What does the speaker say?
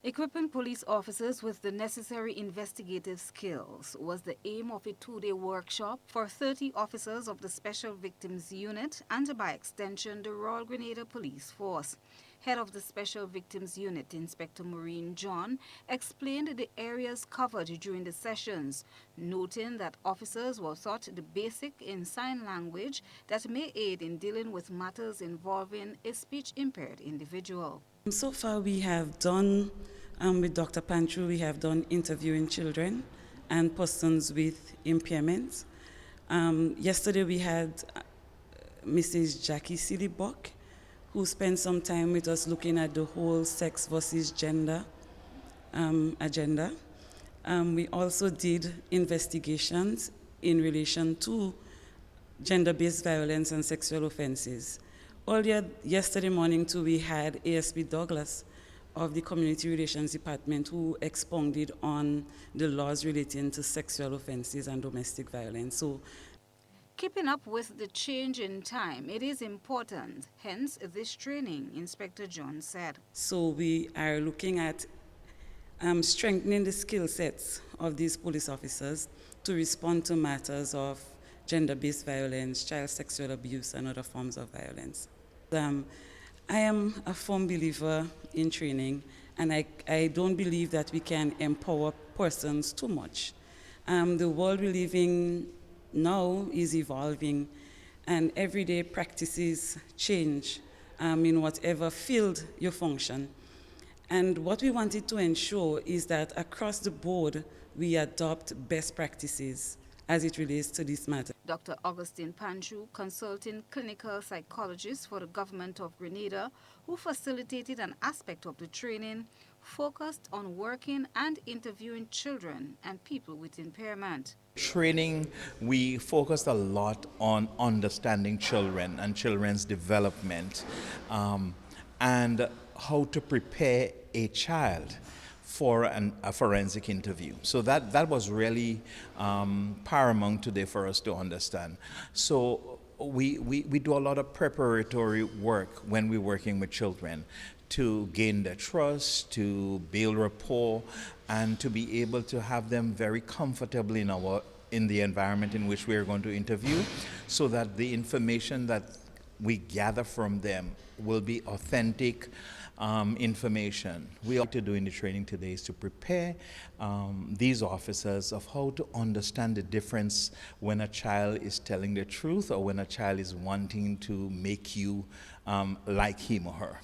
Equipping police officers with the necessary investigative skills was the aim of a two-day workshop for 30 officers of the Special Victims Unit and, by extension, the Royal Grenada Police Force. Head of the Special Victims Unit, Inspector Maureen John, explained the areas covered during the sessions, noting that officers were taught the basic in sign language that may aid in dealing with matters involving a speech-impaired individual. So far we have done, with Dr. Panchu, we have done interviewing children and persons with impairments. Yesterday we had Mrs. Jackie Silibok, who spent some time with us looking at the whole sex versus gender agenda. We also did investigations in relation to gender-based violence and sexual offenses. Earlier yesterday morning too, we had ASP Douglas of the Community Relations Department who expounded on the laws relating to sexual offenses and domestic violence. So, keeping up with the change in time, it is important, hence this training, Inspector John said. So we are looking at strengthening the skill sets of these police officers to respond to matters of gender-based violence, child sexual abuse, and other forms of violence. I am a firm believer in training, and I don't believe that we can empower persons too much. The world we live in now is evolving, and everyday practices change in whatever field you function. And what we wanted to ensure is that across the board, we adopt best practices as it relates to this matter. Dr. Augustine Panchu, consulting clinical psychologist for the government of Grenada, who facilitated an aspect of the training, focused on working and interviewing children and people with impairment. Training, we focused a lot on understanding children and children's development and how to prepare a child for a forensic interview. So that was really paramount today for us to understand. So we do a lot of preparatory work when we're working with children to gain their trust, to build rapport, and to be able to have them very comfortable in the environment in which we are going to interview, so that the information that we gather from them will be authentic information. We ought to do in the training today is to prepare these officers of how to understand the difference when a child is telling the truth or when a child is wanting to make you like him or her.